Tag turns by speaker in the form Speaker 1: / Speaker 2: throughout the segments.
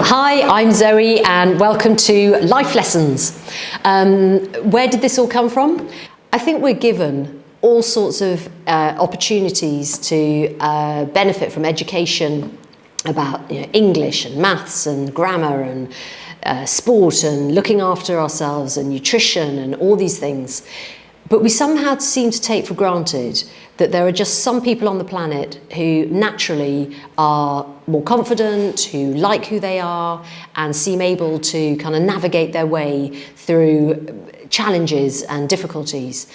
Speaker 1: Hi, I'm Zoe and welcome to Life Lessons. Where did this all come from? I think we're given all sorts of opportunities to benefit from education about English and maths and grammar and sport and looking after ourselves and nutrition and all these things. But we somehow seem to take for granted that there are just some people on the planet who naturally are more confident, who like who they are and seem able to kind of navigate their way through challenges and difficulties.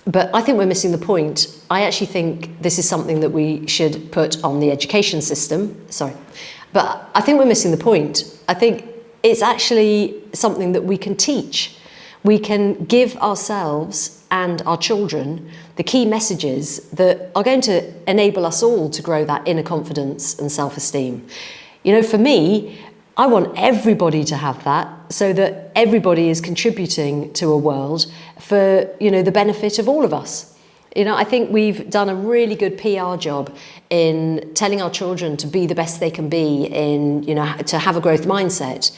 Speaker 1: But I think we're missing the point. I actually think this is something that we should put on the education system. But I think we're missing the point. I think it's actually something that we can teach. We can give ourselves and our children the key messages that are going to enable us all to grow that inner confidence and self-esteem. For me, I want everybody to have that so that everybody is contributing to a world for, the benefit of all of us. I think we've done a really good PR job in telling our children to be the best they can be, to have a growth mindset.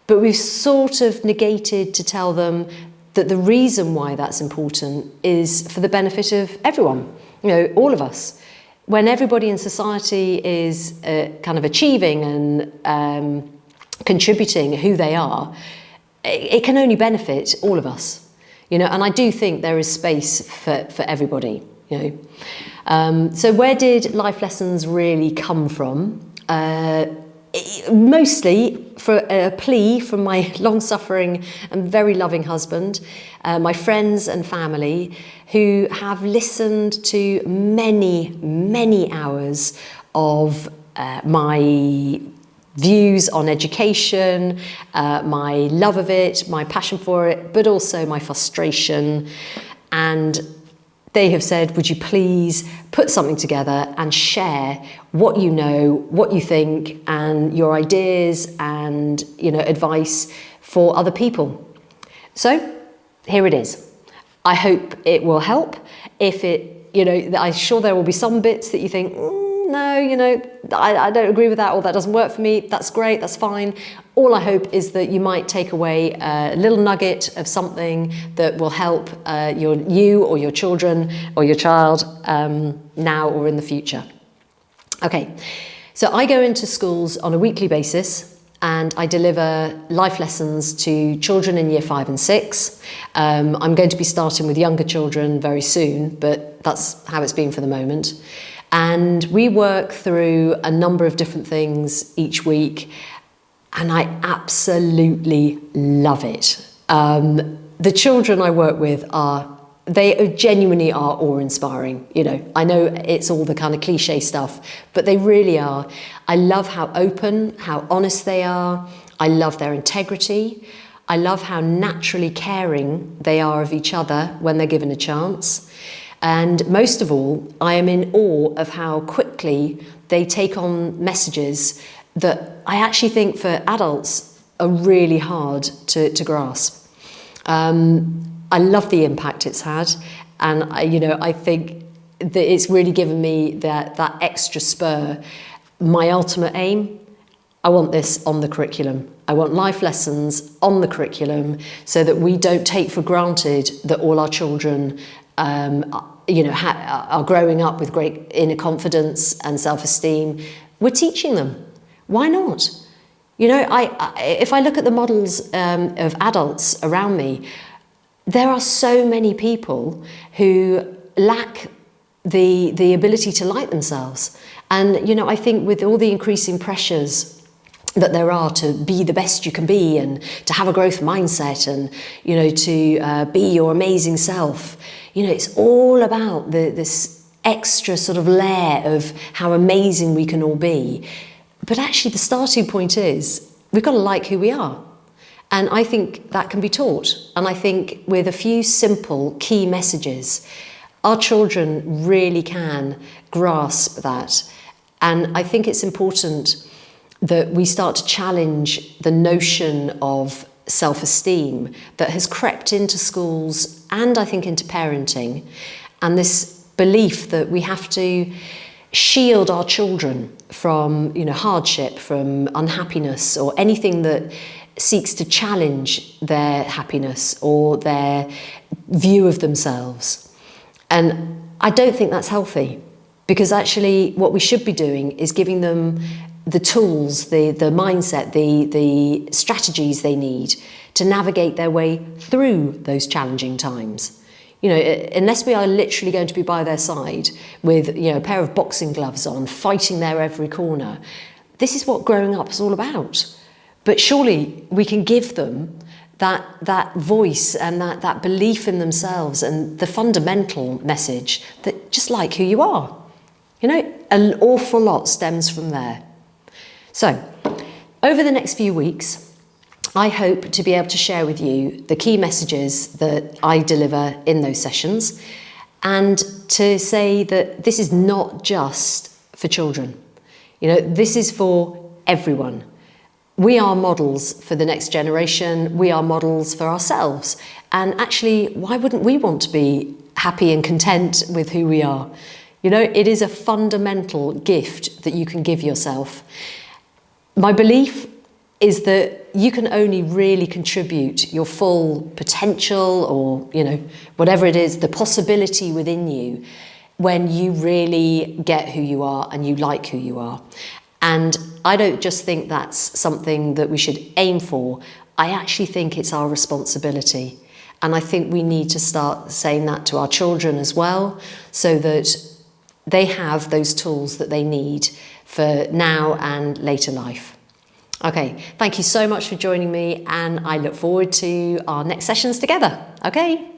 Speaker 1: But we've sort of negated to tell them that the reason why that's important is for the benefit of everyone, all of us. When everybody in society is kind of achieving and contributing who they are, it can only benefit all of us, and I do think there is space for everybody, So where did Life Lessons really come from? Mostly for a plea from my long-suffering and very loving husband, my friends and family who have listened to many, many hours of my views on education, my love of it, my passion for it, but also my frustration. And they have said, would you please put something together and share what you know, what you think, and your ideas and, advice for other people. So here it is. I hope it will help. If it, I'm sure there will be some bits that you think, no, I don't agree with that, or that doesn't work for me. That's great, that's fine. All I hope is that you might take away a little nugget of something that will help you or your children or your child now or in the future. Okay, so I go into schools on a weekly basis and I deliver life lessons to children in year 5 and 6. I'm going to be starting with younger children very soon, but that's how it's been for the moment. And we work through a number of different things each week, and I absolutely love it. The children I work with they genuinely are awe-inspiring. I know it's all the kind of cliche stuff, but they really are. I love how open, how honest they are. I love their integrity. I love how naturally caring they are of each other when they're given a chance. And most of all, I am in awe of how quickly they take on messages that I actually think for adults are really hard to grasp. I love the impact it's had, and I think that it's really given me that extra spur. My ultimate aim, I want this on the curriculum. I want life lessons on the curriculum so that we don't take for granted that all our children are growing up with great inner confidence and self-esteem. We're teaching them. Why not? If I look at the models of adults around me, there are so many people who lack the ability to like themselves. And, I think with all the increasing pressures that there are to be the best you can be and to have a growth mindset and, to be your amazing self, it's all about this extra sort of layer of how amazing we can all be. But actually the starting point is we've got to like who we are. And I think that can be taught. And I think with a few simple key messages, our children really can grasp that. And I think it's important that we start to challenge the notion of self-esteem that has crept into schools and I think into parenting, and this belief that we have to shield our children from, hardship, from unhappiness, or anything that seeks to challenge their happiness or their view of themselves. And I don't think that's healthy, because actually what we should be doing is giving them the tools, the mindset, the strategies they need to navigate their way through those challenging times. Unless we are literally going to be by their side with, a pair of boxing gloves on, fighting their every corner, this is what growing up is all about. But surely we can give them that voice and that belief in themselves, and the fundamental message that just like who you are. An awful lot stems from there. So, over the next few weeks, I hope to be able to share with you the key messages that I deliver in those sessions, and to say that this is not just for children. This is for everyone. We are models for the next generation. We are models for ourselves. And actually, why wouldn't we want to be happy and content with who we are? It is a fundamental gift that you can give yourself. My belief is that you can only really contribute your full potential, or, whatever it is, the possibility within you, when you really get who you are and you like who you are. And I don't just think that's something that we should aim for. I actually think it's our responsibility. And I think we need to start saying that to our children as well, so that they have those tools that they need for now and later life. Okay, thank you so much for joining me, and I look forward to our next sessions together. Okay.